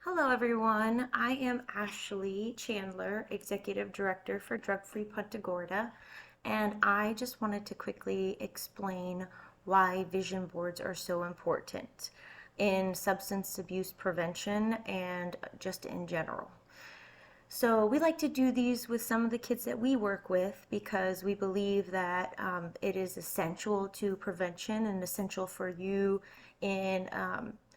Hello everyone, I am Ashley Chandler, Executive Director for Drug Free Punta Gorda, and I just wanted to quickly explain why vision boards are so important in substance abuse prevention and just in general. So we like to do these with some of the kids that we work with because we believe that it is essential to prevention and essential for you in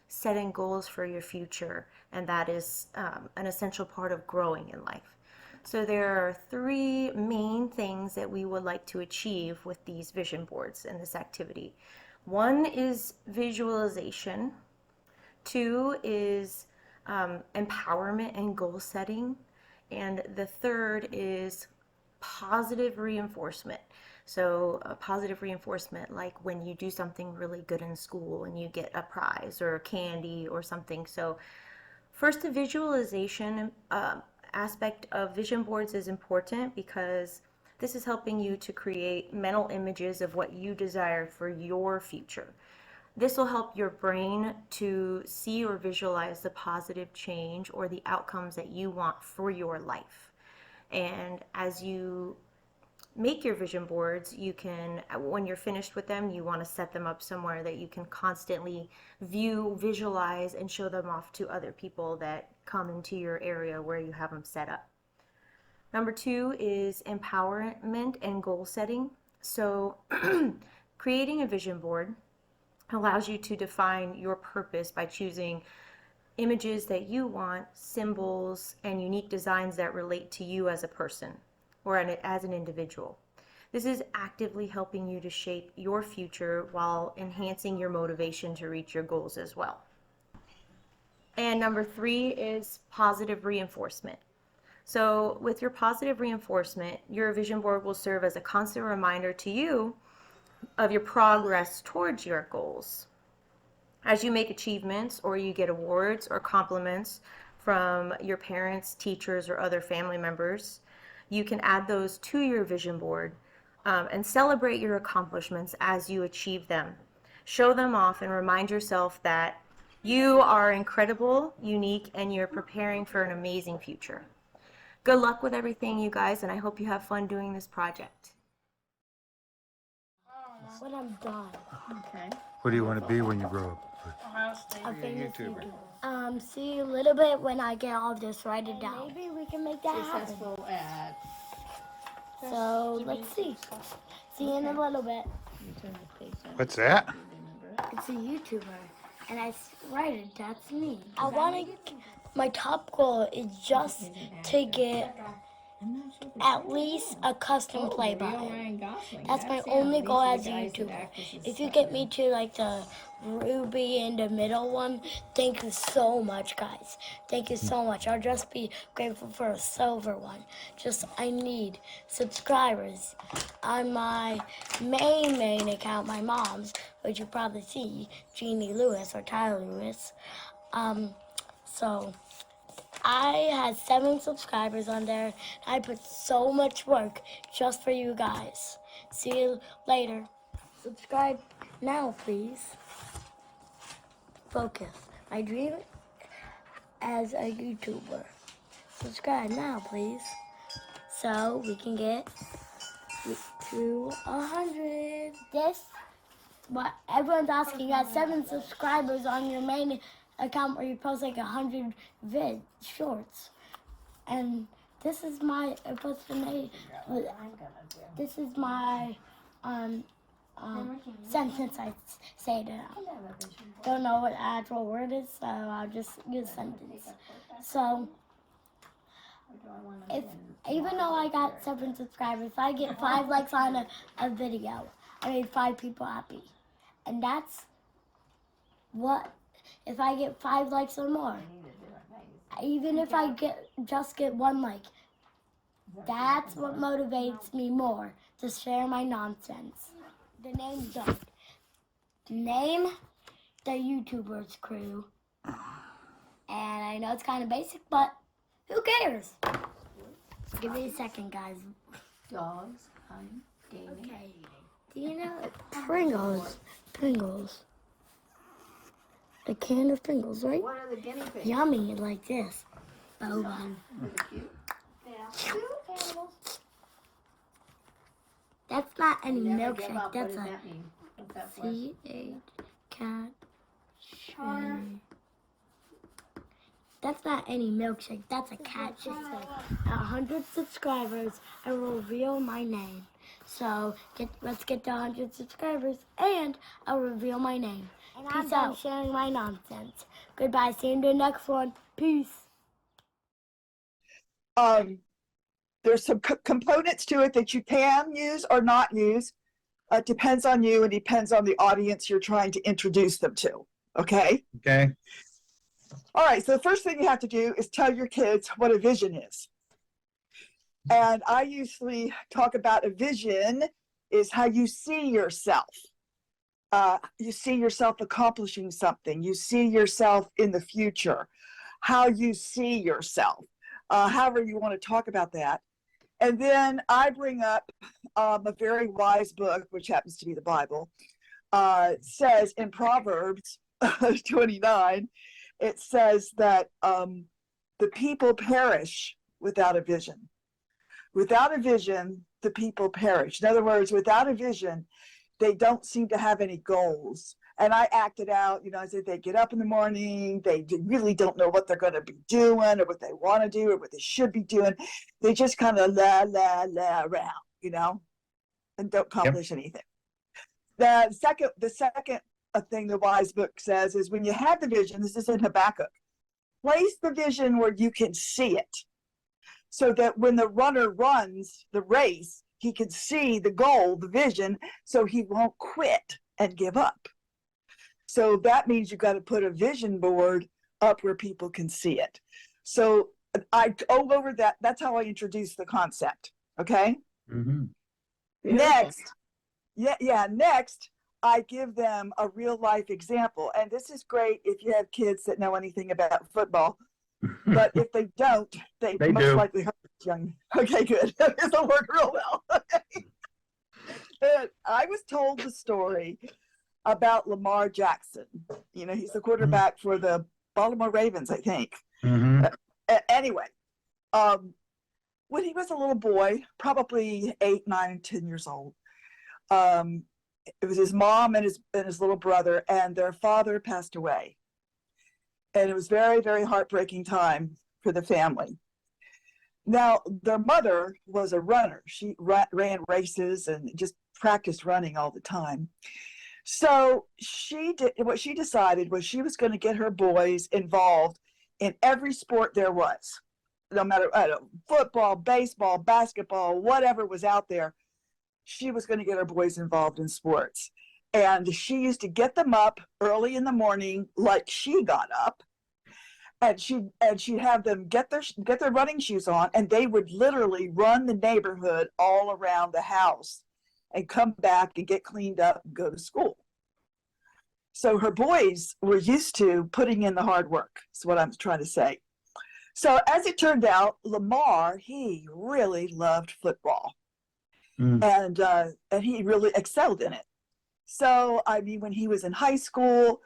setting goals for your future, and that is an essential part of growing in life. So there are three main things that we would like to achieve with these vision boards and this activity. One is visualization. Two is empowerment and goal setting. And the third is positive reinforcement. So positive reinforcement, like when you do something really good in school and you get a prize or candy or something. So first, the visualization aspect of vision boards is important because this is helping you to create mental images of what you desire for your future. This will help your brain to see or visualize the positive change or the outcomes that you want for your life. And as you make your vision boards, you can, when you're finished with them, you want to set them up somewhere that you can constantly view, visualize, and show them off to other people that come into your area where you have them set up. Number two is empowerment and goal setting. So creating a vision board allows you to define your purpose by choosing images that you want, symbols, and unique designs that relate to you as a person or as an individual. This is actively helping you to shape your future while enhancing your motivation to reach your goals as well. And number three is positive reinforcement. So with your positive reinforcement, your vision board will serve as a constant reminder to you of your progress towards your goals. As you make achievements or you get awards or compliments from your parents, teachers, or other family members, you can add those to your vision board and celebrate your accomplishments as you achieve them. Show them off and remind yourself that you are incredible, unique, and you're preparing for an amazing future. Good luck with everything, you guys, and I hope you have fun doing this project. When I'm done. Okay. What do you want to be when you grow up? A famous YouTuber. See a little bit when I get all this, write it down. Maybe we can make that happen. Successful at. So let's see. See you in a little bit. What's that? It's a YouTuber, and I write it. That's me. I want to. My top goal is just to get at least a custom play button. That's my only goal as a YouTuber. If you get me to like the ruby and the middle one, thank you so much, guys. Thank you so much. I'll just be grateful for a silver one. I need subscribers on my main account, my mom's, which you probably see, Jeannie Lewis or Tyler Lewis. So I had 7 subscribers on there. I put so much work just for you guys. See you later. Subscribe now, please. Focus. My dream as a YouTuber. Subscribe now, please. So we can get to 100. What everyone's asking, you got 7 subscribers on your main account where you post like 100 shorts, and this is my sentence I say it out. Don't know what the actual word is, so I'll just use sentence. So if even though I got 7 subscribers, if I get 5 likes on a video, I made 5 people happy, and that's what. If I get 5 likes or more, even if I just get 1 like, that's what motivates me more to share my nonsense. The name's done. Name the YouTubers crew. And I know it's kind of basic, but who cares? Give me a second, guys. Dogs, hunting, gaming. Okay. Do you know Pringles? Pringles. a can of Pringles, right? What are the guinea pigs? Yummy, like this. Boba. Are they cute? Yeah. Cute animals. That's not any Never give milkshake. up. What That's does a that mean? What's that for? C-H cat. That's not any milkshake. That's a cat shake. At 100 subscribers, I will reveal my name. So let's get to 100 subscribers, and I'll reveal my name. And Peace out. I'm sharing my nonsense. Goodbye. See you in the next one. Peace. There's some components to it that you can use or not use. It depends on you and depends on the audience you're trying to introduce them to. Okay. Okay. All right. So the first thing you have to do is tell your kids what a vision is. And I usually talk about a vision is how you see yourself. You see yourself accomplishing something. You see yourself in the future. How you see yourself. However you want to talk about that. And then I bring up a very wise book, which happens to be the Bible. Says in Proverbs 29, it says that the people perish without a vision. Without a vision, the people perish. In other words, without a vision, they don't seem to have any goals. And I acted out, I said they get up in the morning, they really don't know what they're going to be doing or what they want to do or what they should be doing. They just kind of la around, and don't accomplish anything. The second thing the wise book says is when you have the vision, this is in Habakkuk, place the vision where you can see it so that when the runner runs the race, he can see the goal, the vision, so he won't quit and give up. So that means you've got to put a vision board up where people can see it. So I go over that. That's how I introduce the concept. Okay. Mm-hmm. Next, next, I give them a real life example. And this is great if you have kids that know anything about football. But if they don't, they most do. likely hurt young. Okay, good. It'll work real well. And I was told the story about Lamar Jackson. He's the quarterback for the Baltimore Ravens, I think. Mm-hmm. Anyway, when he was a little boy, probably 8, 9, 10 years old, it was his mom and his little brother, and their father passed away. And it was very, very heartbreaking time for the family. Now, their mother was a runner. She ran races and just practiced running all the time. So what she decided was she was going to get her boys involved in every sport there was, no matter football, baseball, basketball, whatever was out there. She was going to get her boys involved in sports. And she used to get them up early in the morning, like she got up, and she'd have them get their running shoes on, and they would literally run the neighborhood all around the house and come back and get cleaned up and go to school. So her boys were used to putting in the hard work, is what I'm trying to say. So as it turned out, Lamar, he really loved football. And he really excelled in it. So, when he was in high school,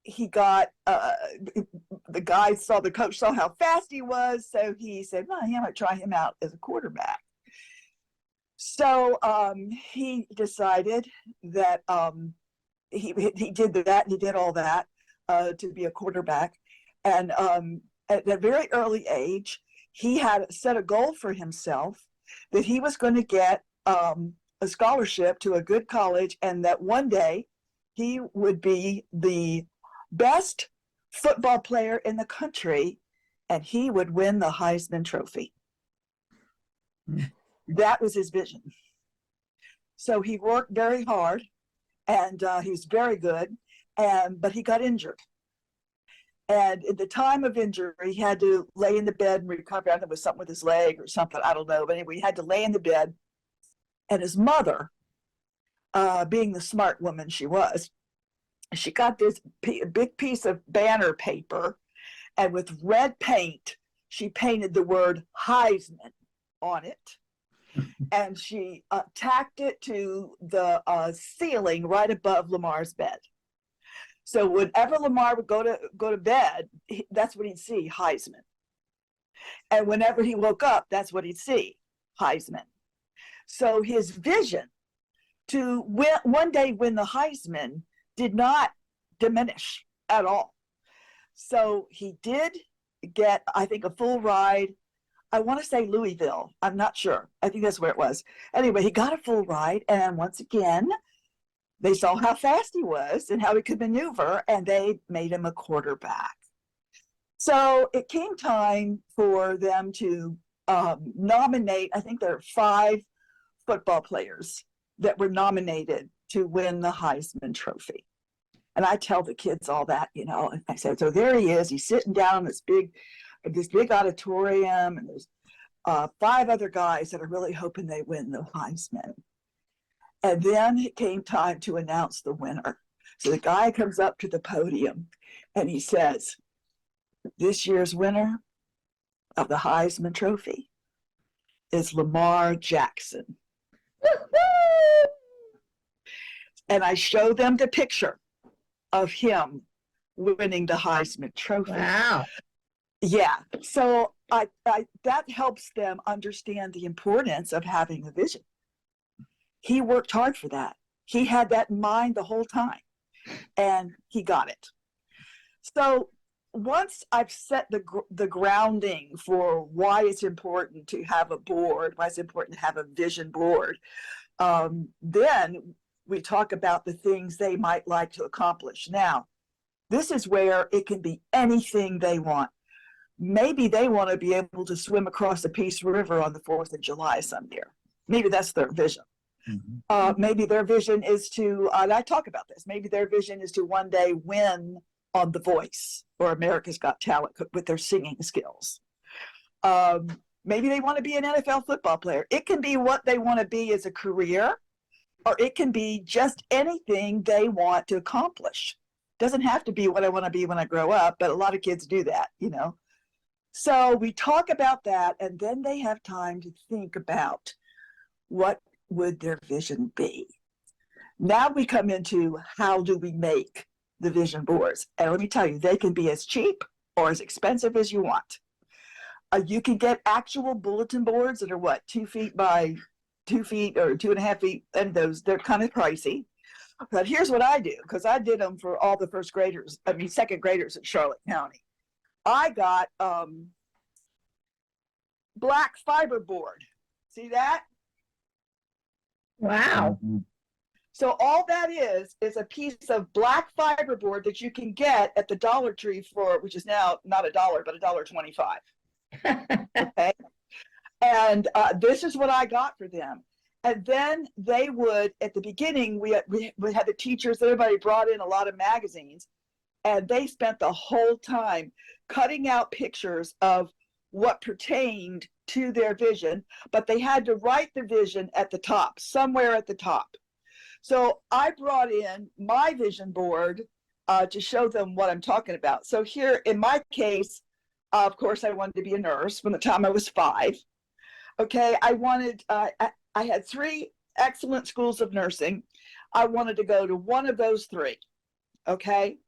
he got, the coach saw how fast he was. So he said, well, I might try him out as a quarterback. So he decided that he did that, he did all that to be a quarterback. And at a very early age, he had set a goal for himself that he was going to get a scholarship to a good college, and that one day he would be the best football player in the country, and he would win the Heisman Trophy. That was his vision. So he worked very hard, and he was very good, but he got injured. And at the time of injury, he had to lay in the bed and recover. I think it was something with his leg or something, I don't know. But anyway, he had to lay in the bed. And his mother, being the smart woman she was, she got this big piece of banner paper, and with red paint, she painted the word Heisman on it. And she tacked it to the ceiling right above Lamar's bed. So whenever Lamar would go to bed, that's what he'd see, Heisman. And whenever he woke up, that's what he'd see, Heisman. So his vision to one day win the Heisman did not diminish at all. So he did get, I think, a full ride. I want to say Louisville. I'm not sure. I think that's where it was. Anyway, he got a full ride. And once again, they saw how fast he was and how he could maneuver, and they made him a quarterback. So it came time for them to nominate, I think there are 5 football players that were nominated to win the Heisman Trophy. And I tell the kids all that, you know, and I said, so there he is. He's sitting down in this big auditorium, and there's 5 other guys that are really hoping they win the Heisman. And then it came time to announce the winner. So the guy comes up to the podium and he says, this year's winner of the Heisman Trophy is Lamar Jackson. And I show them the picture of him winning the Heisman Trophy. Wow. Yeah. So I that helps them understand the importance of having a vision. He worked hard for that. He had that in mind the whole time, and he got it. So once I've set the grounding for why it's important to have a board, why it's important to have a vision board, then we talk about the things they might like to accomplish. Now, this is where it can be anything they want. Maybe they want to be able to swim across the Peace River on the 4th of July some year. Maybe that's their vision. Maybe their vision is to, and I talk about this, maybe their vision is to one day win on The Voice or America's Got Talent with their singing skills. Maybe they want to be an NFL football player. It can be what they want to be as a career, or it can be just anything they want to accomplish. Doesn't have to be what I want to be when I grow up, but a lot of kids do that, you know. So we talk about that, and then they have time to think about what would their vision be. Now we come into how do we make the vision boards. And let me tell you, they can be as cheap or as expensive as you want. You can get actual bulletin boards that are what, 2 feet by 2 feet or 2.5 feet, and they're kind of pricey. But here's what I do, because I did them for all the second graders in Charlotte County. I got black fiber board. See that? Wow. So all that is a piece of black fiberboard that you can get at the Dollar Tree for, which is now not $1, but $1.25. Okay. And this is what I got for them. And then they would, at the beginning, we had the teachers, everybody brought in a lot of magazines, and they spent the whole time cutting out pictures of what pertained to their vision, but they had to write the vision at the top, somewhere at the top. So I brought in my vision board to show them what I'm talking about. So here in my case, of course, I wanted to be a nurse from the time I was 5. Okay, I had 3 excellent schools of nursing. I wanted to go to one of those 3. Okay.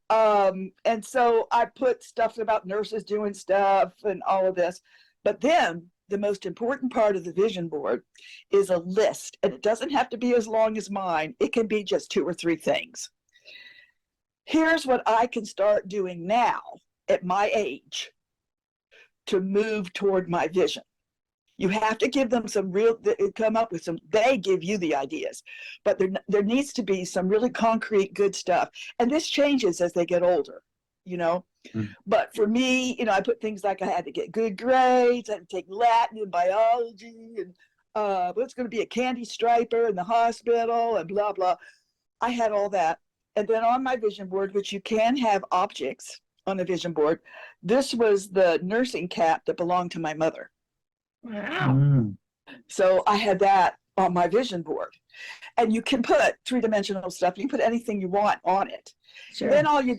And so I put stuff about nurses doing stuff and all of this. But then the most important part of the vision board is a list. And it doesn't have to be as long as mine. It can be just 2 or 3 things. Here's what I can start doing now at my age to move toward my vision. You have to give them they give you the ideas, but there needs to be some really concrete, good stuff. And this changes as they get older, you know. But for me, you know, I put things like I had to get good grades, I had to take Latin and biology, and what's going to be a candy striper in the hospital and blah, blah. I had all that. And then on my vision board, which you can have objects on a vision board, this was the nursing cap that belonged to my mother. Wow. So I had that on my vision board. And you can put 3-dimensional stuff. You can put anything you want on it. Sure. Then all you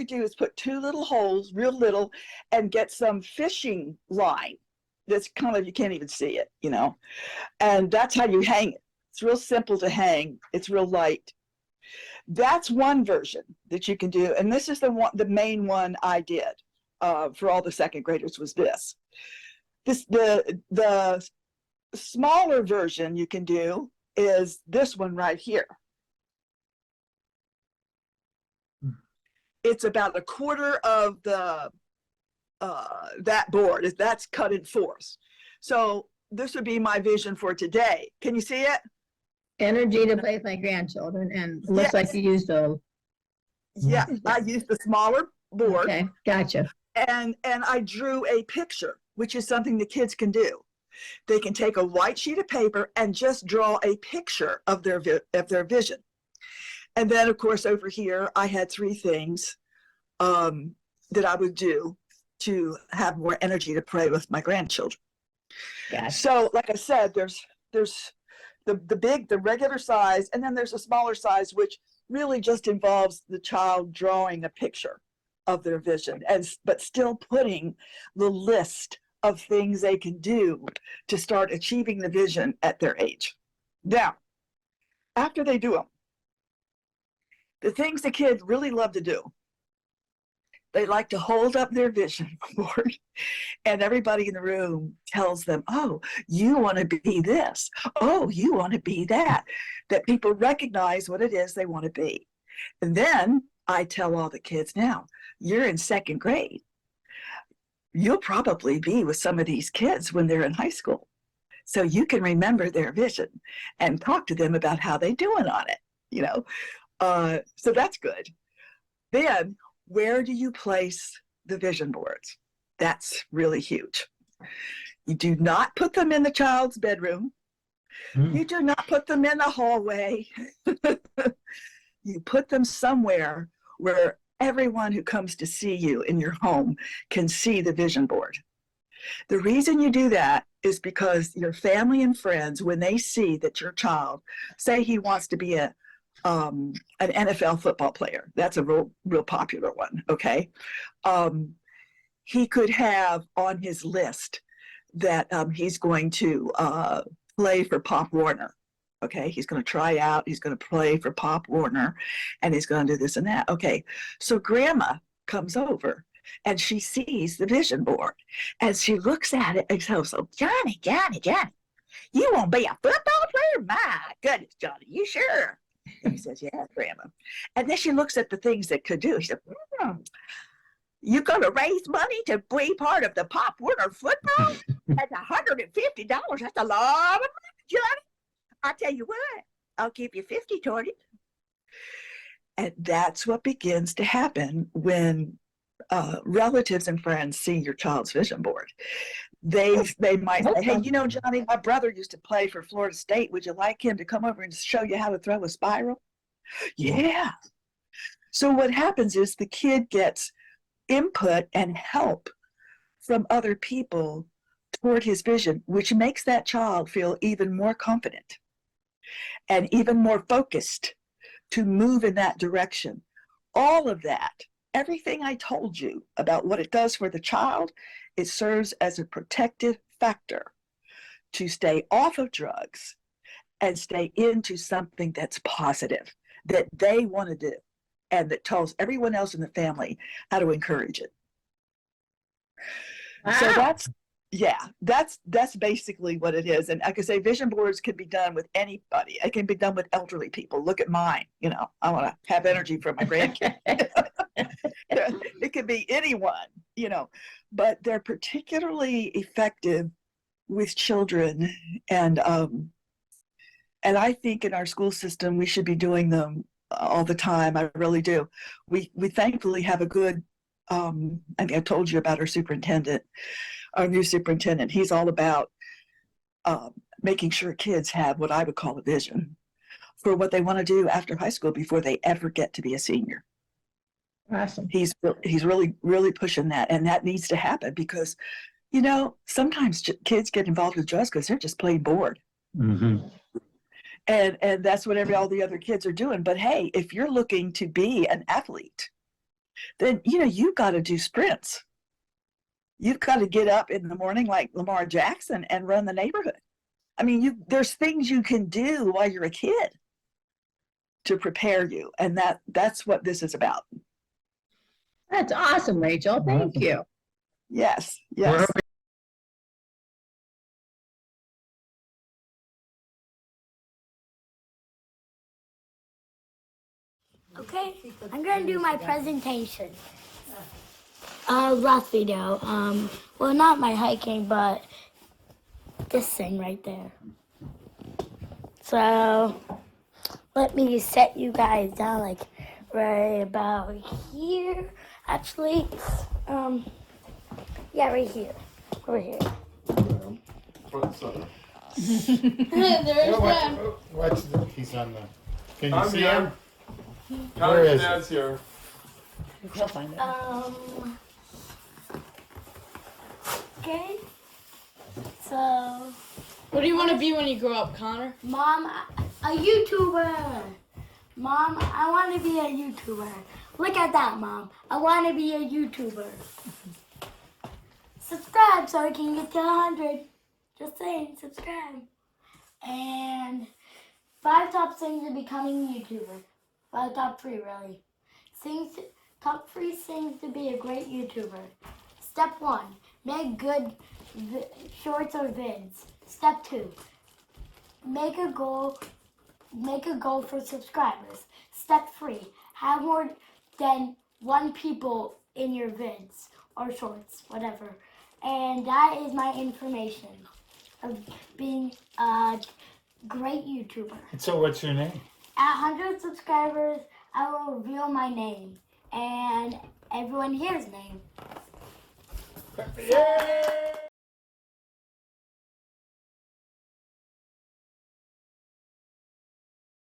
do is put 2 little holes, real little, and get some fishing line that's kind of, you can't even see it, you know. And that's how you hang it. It's real simple to hang. It's real light. That's one version that you can do. And this is the main one I did for all the second graders was this. The smaller version you can do is this one right here. It's about a quarter of the that board. That's cut in fourths. So this would be my vision for today. Can you see it? Energy to play with my grandchildren, and looks like Yes. you used a. Yeah, I used the smaller board. Okay, gotcha. And I drew a picture, which is something the kids can do. They can take a white sheet of paper and just draw a picture of their vision. And then, of course, over here, I had 3 things that I would do to have more energy to play with my grandchildren. Gotcha. So, like I said, there's the regular size, and then there's a smaller size, which really just involves the child drawing a picture of their vision, but still putting the list of things they can do to start achieving the vision at their age. Now, after they do them, the things the kids really love to do, they like to hold up their vision board, and everybody in the room tells them, oh, you want to be this. Oh, you want to be that. That people recognize what it is they want to be. And then I tell all the kids, now, you're in second grade. You'll probably be with some of these kids when they're in high school. So you can remember their vision and talk to them about how they're doing on it, you know. So that's good. Then, where do you place the vision boards? That's really huge. You do not put them in the child's bedroom. You do not put them in the hallway. You put them somewhere where everyone who comes to see you in your home can see the vision board. The reason you do that is because your family and friends, when they see that your child, say he wants to be an NFL football player, that's a real popular one, okay? He could have on his list that he's going to play for Pop Warner. Okay, he's going to try out, he's going to play for Pop Warner, and he's going to do this and that. Okay, so grandma comes over and she sees the vision board and she looks at it and goes, so Johnny, you want to be a football player? My goodness, Johnny, you sure? And he says, yeah, grandma. And then she looks at the things that could do. She said, you're going to raise money to be part of the Pop Warner football? That's $150. That's a lot of money, Johnny. I'll tell you what, I'll give you 50 toward it. And that's what begins to happen when relatives and friends see your child's vision board. They might say, hey, you know, Johnny, my brother used to play for Florida State. Would you like him to come over and show you how to throw a spiral? Yeah. So what happens is the kid gets input and help from other people toward his vision, which makes that child feel even more confident and even more focused to move in that direction. All of that, everything I told you about what it does for the child, it serves as a protective factor to stay off of drugs and stay into something that's positive, that they want to do, and that tells everyone else in the family how to encourage it. Wow. So that's basically what it is. And like I say, vision boards can be done with anybody. It can be done with elderly people. Look at mine. You know, I want to have energy for my grandkids. It could be anyone, you know, but they're particularly effective with children. And I think in our school system, we should be doing them all the time. I really do. We thankfully have a good, I think I told you about our superintendent. Our new superintendent, he's all about making sure kids have what I would call a vision for what they want to do after high school before they ever get to be a senior. Awesome. He's really pushing that, and that needs to happen because, you know, sometimes kids get involved with drugs because they're just plain bored. Mm-hmm. And that's what all the other kids are doing. But hey, if you're looking to be an athlete, then, you know, you've got to do sprints. You've got to get up in the morning like Lamar Jackson and run the neighborhood. I mean, there's things you can do while you're a kid. to prepare you. And that's what this is about. That's awesome, Rachel. Thank you. Yes, Where yes. Okay, I'm gonna do my presentation. Last video. Well, not my hiking, but this thing right there. So, let me set you guys down, like, right about here. Actually, yeah, right here. Over here. There's one. Watch, he's on the, can you I'm see here. him? County Where is Dad's here. Okay. So, What do you want to be when you grow up, Connor? Mom, a YouTuber. Mom, I want to be a YouTuber. Look at that, Mom. I want to be a YouTuber. Subscribe so I can get to 100. Just saying, subscribe. And 5 top things to becoming a YouTuber. 5 top 3, really. Top 3 things to be a great YouTuber. Step 1, make good shorts or vids. Step 2, make a goal for subscribers. Step 3, have more than 1 people in your vids or shorts, whatever. And that is my information of being a great YouTuber. So what's your name? At 100 subscribers, I will reveal my name and everyone here's name. Yay!